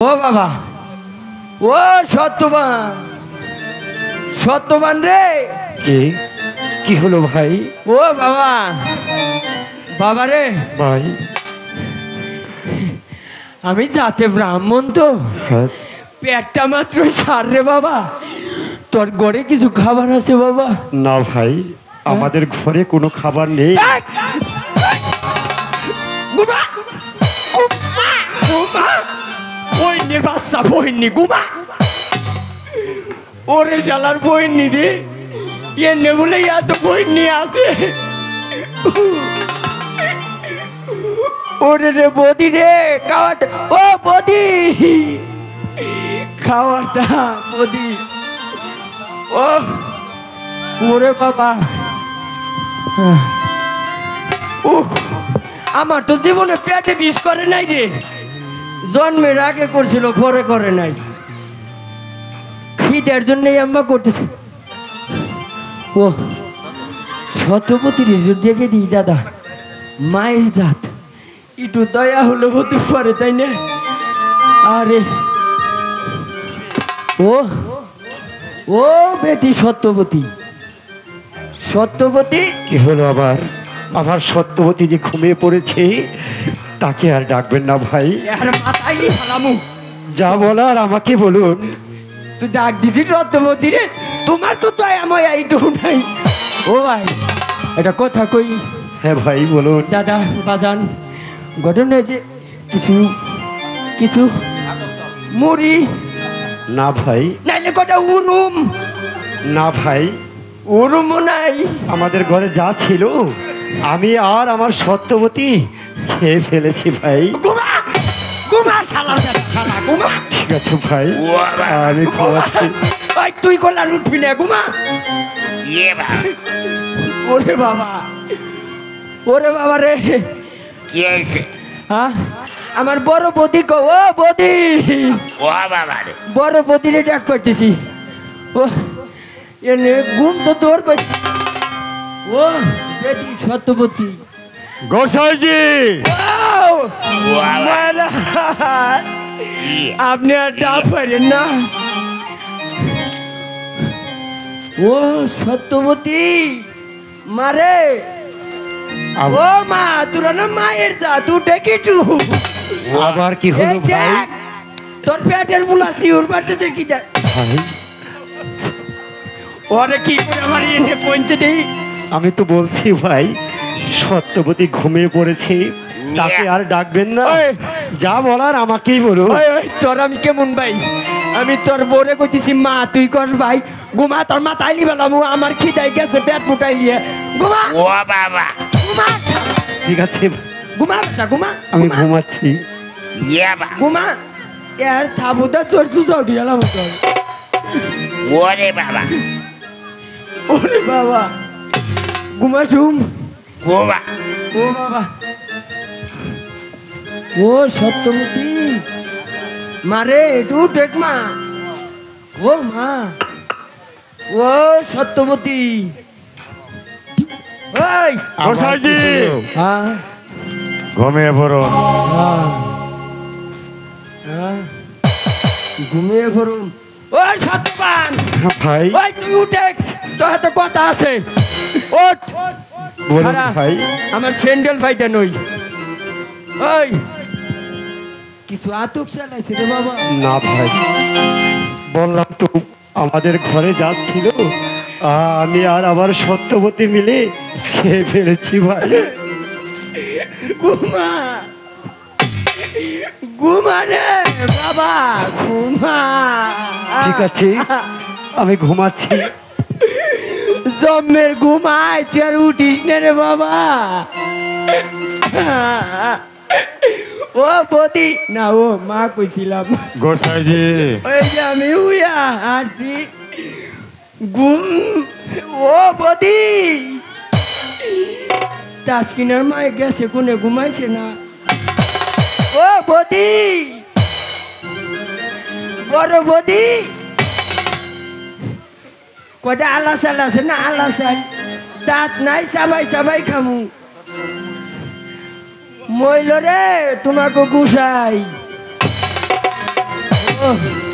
ও বাবা, ও সত্যবান, সত্যবান রে। কি হলো ভাই? ও বাবা, বাবা রে ভাই, আমি যাতে ব্রাহ্মণ তো হ্যাঁ। পেটটা মাত্র সার রে বাবা। তোর ঘরে কিছু খাবার আছে বাবা? না ভাই, আমাদের ঘরে কোনো খাবার নেই। গুমা, গুমা, বইনি বাচ্চা, বইনি গুমা। ওরে শালার বইনি রে, এনে বলে এত বইনি আছে। ওরে রে বদি রে, খাওয়াটা ও বদি, খাওয়াটা বদি। ও ওরে বাবা, আমার তো জীবনে পেটে বিষ করে নাই রে। জন্মের আগে করছিল, পরে করে নাই। খিদের জন্যই আম্মা করতেছে। ও শতপতি দেখে দিই দাদা, মায়ের জাত একটু দয়া হলো হতে পারে, তাই না? আরে ও ও বেটি সত্যবতী, সত্যবতী। কি হলো আবার? আমার সত্যবতী যে ঘুমিয়ে পড়েছে, তাকে আর ডাকবেন না ভাই। আর মাথায় হালামু, যা বলার আমাকে বলুন। তুই ডাক দিছিস সত্যবতী রে, তোমার তো দয়া ময়া এইটুকু নাই। ও ভাই, এটা কথা কই। হ্যাঁ ভাই বলুন। দাদা বাজান, ঘটনা যে কিছু কিছু মুড়ি না ভাই, নাইলে কটা উরুম। না ভাই, উরুমও নাই। আমাদের ঘরে যা ছিল আমি আর আমার সত্যবতী খেয়ে ফেলেছি ভাই। গুমা, গুমা শালা, শালা গুমা। ঠিক আছে ভাই, আমি খাওয়াচ্ছি। ভাই তুই কলা উঠবি না, গুমা। ওরে বাবা, ওরে বাবা রে। কি হয়েছে? হ্যাঁ, আমার বড় বদি কো। ও বদি, ও বাবা রে, বড় বদি রে ডাক করতেছি। ও এনে ঘুম তো তোর পাই- ও বেটি সত্যবতী। গোসাইজি, ও, মহারাজ, আপনি আর ডাক পারেন না। ও সত্যবতী মারে। ও মা, তোরা না মায়ের জাত, উঠে কিছু। আবার কি হলো এই ভাই? দেখ, তোর পেটের বুলা চিউর বাড়তে কি দেখ। ভাই, ওরে কি করে আমার এনে পৌঁছে দেই। আমি তো বলছি ভাই, সত্যবতী ঘুমিয়ে পড়েছে, তাকে আর ডাকবেন না। ওই, যা বলার আমাকেই বলুন। ওই, ওই, তোর আমি কেমন ভাই? আমি তোর বোরে কইতেছি মা তুই কর ভাই। ঘুমা, তোর মা তাইলি বেলাম, আমার খিদাই গেছে পেট ফুটাই গিয়ে। ঘুমা, ও বাবা, ঘুমা, ঠিক আছে, ঘুমা বেটা, ঘুমা, আমি ঘুমা, ঘুমাচ্ছি। ইয়াবা, ঘুমা। এর থাবুদা চড়ছু চড়ি গেলাম তোর। ওরে বাবা, ওরে বাবা, ঘুমা শুম। গোবা, ও বাবা, ও সত্যবতী মারে, একটু টেক মা। ও মা, ও সত্যবতী। ওই গোসাইজি, হ্যাঁ, ঘুমিয়ে পড়ো। হ্যাঁ, হ্যাঁ, ঘুমিয়ে পড়ুন। ও সত্যবান, ভাই ওই তুই উঠে, তোর হাতে কথা আছে। ওঠ, বলুন খারা, ভাই। আমার স্যান্ডেল ভাইটা নই। ওই কিছু আতক চালাইছে রে বাবা। না ভাই, বললাম তো আমাদের ঘরে যা ছিল আমি আর আমার সত্যবতী মিলে খেয়ে ফেলেছি ভাই। ঘুমা, ঘুমা রে বাবা, ঘুমা। ঠিক আছে, আমি ঘুমাচ্ছি। জন্মের ঘুমায়, তুই আর উঠিস না রে বাবা। ও বদি না, ও মা কইছিলাম। গোসাইজি, ওই যে আমি উইয়া আসছি ঘুম। ও বদি, তাসকিনার মায়ে গেছে কোনে, ঘুমাইছে না। ও বদি, বড় বদি, কটা আলাসাল আছে না? আলাসাল দাঁত নাই, সবাই সবাই খামু। মইল রে তোমাকে গুসাই। ও